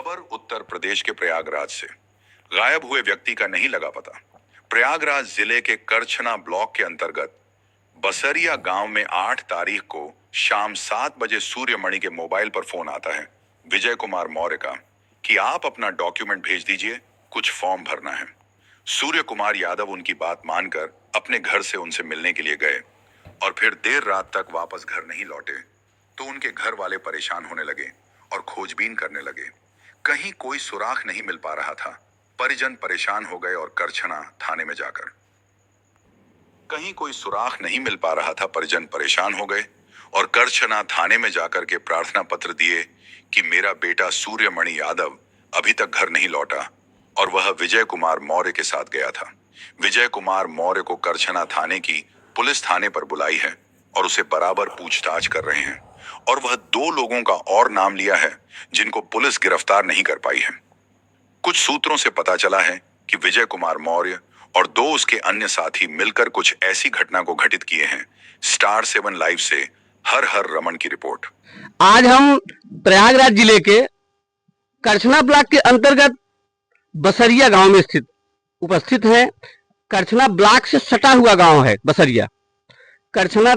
खबर उत्तर प्रदेश के प्रयागराज से। गायब हुए व्यक्ति का नहीं लगा पता। प्रयागराज जिले के करछना ब्लॉक के अंतर्गत बसरिया गांव में 8 तारीख को शाम 7 बजे सूर्यमणि के मोबाइल पर फोन आता है विजय कुमार मौर्य का कि आप अपना डॉक्यूमेंट भेज दीजिए, कुछ फॉर्म भरना है। सूर्य कुमार यादव उनकी बात मानकर अपने घर से उनसे मिलने के लिए गए और फिर देर रात तक वापस घर नहीं लौटे तो उनके घर वाले परेशान होने लगे और खोजबीन करने लगे। कहीं कोई सुराग नहीं मिल पा रहा था। परिजन परेशान हो गए और करछना थाने में जाकर करछना थाने में जाकर के प्रार्थना पत्र दिए कि मेरा बेटा सूर्यमणि यादव अभी तक घर नहीं लौटा और वह विजय कुमार मौर्य के साथ गया था। विजय कुमार मौर्य को करछना थाने की पुलिस थाने पर बुलाई है और उसे बराबर पूछताछ कर रहे हैं और वह 2 लोगों का और नाम लिया है जिनको पुलिस गिरफ्तार नहीं कर पाई है। कुछ सूत्रों से पता चला है कि विजय कुमार मौर्य और 2 उसके अन्य साथी मिलकर कुछ ऐसी घटना को घटित किए हैं। स्टार 7 लाइव से हर रमन की रिपोर्ट। आज हम प्रयागराज जिले के करछना ब्लॉक के अंतर्गत बसरिया गांव में उपस्थित है। करछना ब्लॉक से सटा हुआ गांव है बसरिया। करछना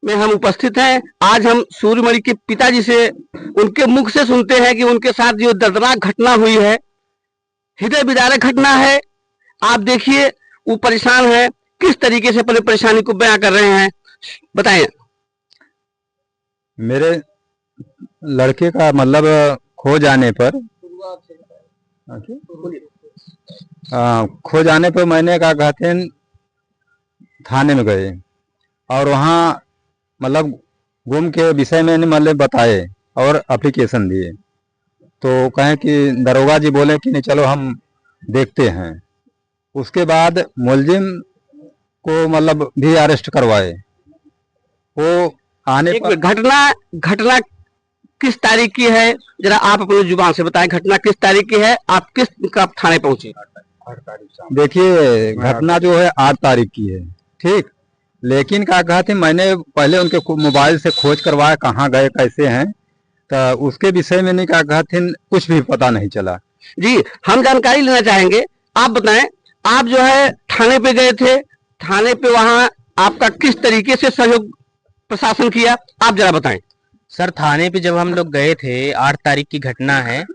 में हम उपस्थित हैं। आज हम सूर्यमणि के पिताजी से उनके मुख से सुनते हैं कि उनके साथ जो दर्दनाक घटना हुई है, हृदय विदारक घटना है। आप देखिए वो परेशान है, किस तरीके से अपनी परेशानी को बयां कर रहे हैं, बताएं। मेरे लड़के का मतलब खो जाने पर मैंने क्या कहते हैं थाने में गए और वहाँ मतलब गुम के विषय में मतलब बताए और एप्लीकेशन दिए तो कहें कि दरोगा जी बोले कि नहीं चलो हम देखते हैं। उसके बाद मुलजिम को मतलब भी अरेस्ट करवाए। वो आने पर घटना किस तारीख की है, जरा आप अपनी जुबान से बताएं। घटना किस तारीख की है, आप किस कब थाने पहुंचे? देखिए घटना जो है 8 तारीख की है, ठीक। लेकिन क्या कहते मैंने पहले उनके मोबाइल से खोज करवाया कहाँ गए कैसे हैं, तो उसके विषय में नहीं क्या कहते कुछ भी पता नहीं चला। जी हम जानकारी लेना चाहेंगे। आप बताएं, आप जो है थाने पे गए थे, थाने पे वहां आपका किस तरीके से सहयोग प्रशासन किया, आप जरा बताएं। सर थाने पे जब हम लोग गए थे, 8 तारीख की घटना है,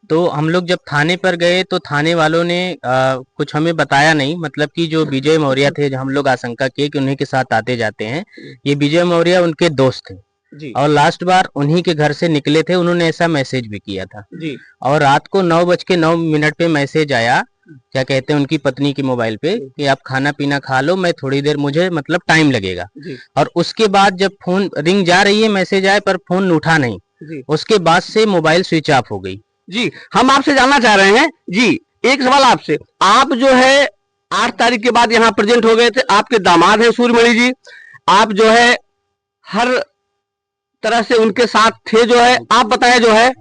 तो हम लोग जब थाने पर गए तो थाने वालों ने कुछ हमें बताया नहीं। मतलब कि जो विजय मौर्य थे, जो हम लोग आशंका किए कि उन्हीं के साथ आते जाते हैं, ये विजय मौर्य उनके दोस्त थे जी। और लास्ट बार उन्हीं के घर से निकले थे, उन्होंने ऐसा मैसेज भी किया था जी। और रात को 9:09 पे मैसेज आया, क्या कहते हैं उनकी पत्नी के मोबाइल पे कि आप खाना पीना खा लो, मैं थोड़ी देर, मुझे मतलब टाइम लगेगा। और उसके बाद जब फोन रिंग जा रही है, मैसेज आए पर फोन उठा नहीं, उसके बाद से मोबाइल स्विच ऑफ हो गई। जी हम आपसे जानना चाह रहे हैं जी, एक सवाल आपसे। आप जो है 8 तारीख के बाद यहाँ प्रेजेंट हो गए थे, आपके दामाद है सूर्यमणि जी, आप जो है हर तरह से उनके साथ थे। जो है आप बताएं जो है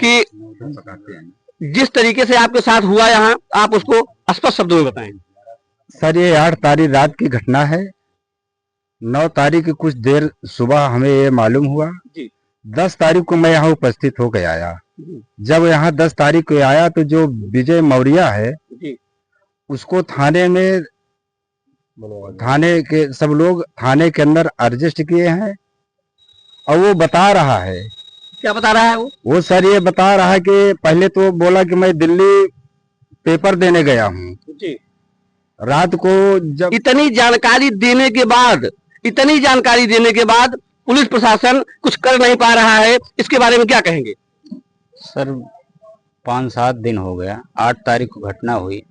कि जिस तरीके से आपके साथ हुआ यहाँ, आप उसको स्पष्ट शब्दों में बताएं। सर ये 8 तारीख रात की घटना है। 9 तारीख की कुछ देर सुबह हमें ये मालूम हुआ जी। 10 तारीख को मैं यहाँ उपस्थित होकर आया। जब यहाँ 10 तारीख को आया तो जो विजय मौर्य है जी, उसको थाने के सब लोग थाने के अंदर अरेस्ट किए हैं और वो बता रहा है। क्या बता रहा है वो सर ये बता रहा है कि पहले तो बोला कि मैं दिल्ली पेपर देने गया हूँ जी। रात को जब इतनी जानकारी देने के बाद पुलिस प्रशासन कुछ कर नहीं पा रहा है, इसके बारे में क्या कहेंगे? सर 5-7 दिन हो गया, 8 तारीख को घटना हुई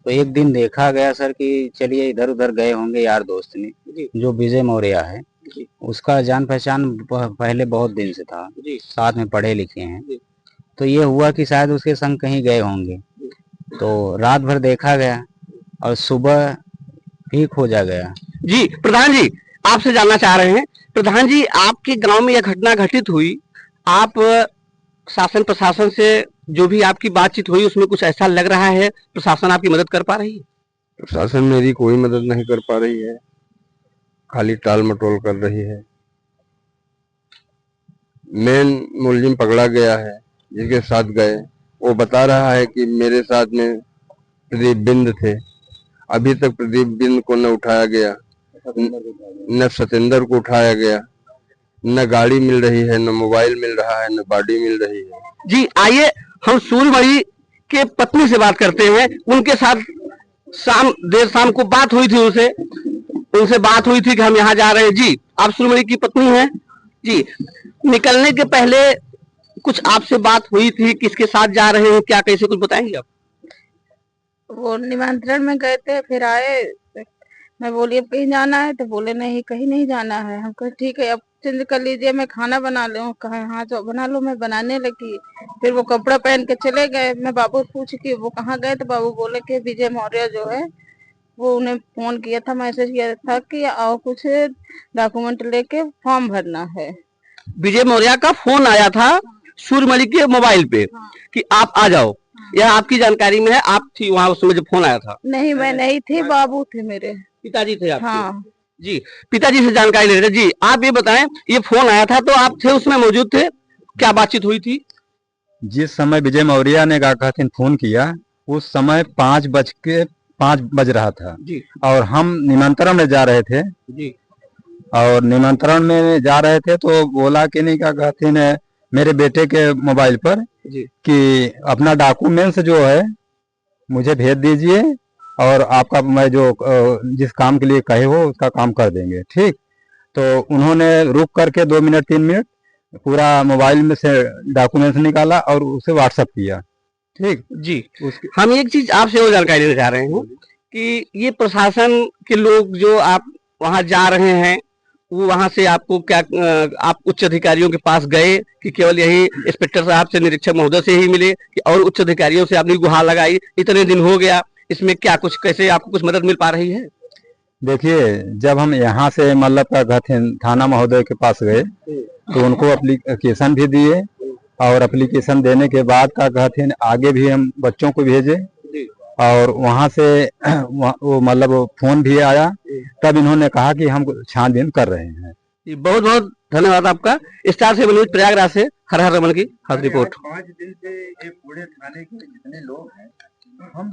तो एक दिन देखा गया सर कि चलिए इधर उधर गए होंगे यार दोस्त ने। जो विजय मौर्य है उसका जान पहचान पहले बहुत दिन से था, साथ में पढ़े लिखे हैं, तो ये हुआ कि शायद उसके संग कहीं गए होंगे। तो रात भर देखा गया और सुबह भी खोजा गया। जी प्रधान जी आपसे जानना चाह रहे हैं। प्रधान जी आपके गांव में यह घटना घटित हुई, आप शासन प्रशासन से जो भी आपकी बातचीत हुई उसमें कुछ ऐसा लग रहा है प्रशासन आपकी मदद कर पा रही है? प्रशासन मेरी कोई मदद नहीं कर पा रही है, खाली टाल मटोल कर रही है। मेन मुलजिम पकड़ा गया है जिसके साथ गए, वो बता रहा है कि मेरे साथ में प्रदीप बिंद थे। अभी तक प्रदीप बिंद को न उठाया गया, न सतेंद्र को उठाया गया, न गाड़ी मिल रही है, न मोबाइल मिल रहा है, न बॉडी मिल रही है। जी आइए हम सूर्यमणि के पत्नी से बात करते हैं। उनके साथ देर शाम को बात हुई थी, उनसे बात हुई थी कि हम यहाँ जा रहे हैं। जी आप सूर्यमणि की पत्नी हैं। जी निकलने के पहले कुछ आपसे बात हुई थी, किसके साथ जा रहे हैं, क्या कैसे, कुछ बताएंगे आप? वो निमंत्रण में गए थे, फिर आए। मैं बोली अब कहीं जाना है, तो बोले नहीं कहीं नहीं जाना है। हम कहे ठीक है अब चेंज कर लीजिए, मैं खाना बना लूं। कहा हाँ तो बना लो। मैं बनाने लगी, फिर वो कपड़ा पहन के चले गए। मैं बाबू पूछ के वो कहाँ गए, तो बाबू बोले कि विजय मौर्य जो है वो उन्हें फोन किया था, मैसेज किया था कि आओ कुछ डॉक्यूमेंट लेके फॉर्म भरना है। विजय मौर्य का फोन आया था सूर्यमणि के मोबाइल पे कि आप आ जाओ। यह आपकी जानकारी में है? आप थी वहां उस समय जब फोन आया था? नहीं मैं नहीं थी, बाबू थे मेरे। पिताजी थे आपके? हाँ जी पिताजी से जानकारी ले रहे थे। जी आप ये बताएं, ये फोन आया था तो आप थे उसमें मौजूद थे, क्या बातचीत हुई थी? जिस समय विजय मौर्य ने कहते फोन किया उस समय 5:05 बज रहा था जी और हम निमंत्रण में जा रहे थे। जी और निमंत्रण में जा रहे थे तो बोला कि नहीं क्या कहते हैं मेरे बेटे के मोबाइल पर जी कि अपना डॉक्यूमेंट्स जो है मुझे भेज दीजिए और आपका मैं जो जिस काम के लिए कहे हो उसका काम कर देंगे। ठीक, तो उन्होंने रुक करके 2 मिनट 3 मिनट पूरा मोबाइल में से डॉक्यूमेंट्स निकाला और उसे व्हाट्सएप किया। ठीक जी हम एक चीज आपसे और जानकारी लेना चाह रहे हैं कि ये प्रशासन के लोग जो आप वहां जा रहे हैं, वो वहां से आपको क्या आप उच्च अधिकारियों के पास गए कि केवल यही इंस्पेक्टर साहब से, निरीक्षक महोदय से ही मिले कि और उच्च अधिकारियों से आपने गुहार लगाई? इतने दिन हो गया, इसमें क्या कुछ कैसे आपको कुछ मदद मिल पा रही है? देखिए जब हम यहाँ से मतलब क्या कहते हैं थाना महोदय के पास गए तो उनको एप्लीकेशन भी दिए और एप्लीकेशन देने के बाद क्या कहते हैं आगे भी हम बच्चों को भेजे और वहां से वो मतलब फोन भी आया, तब इन्होंने कहा कि हम छानबीन कर रहे हैं। बहुत बहुत धन्यवाद आपका। स्टार से मनोज प्रयागराज से हर हर रमन की खास रिपोर्ट। 5 दिन से ये पूरे थाने के जितने लोग हैं हम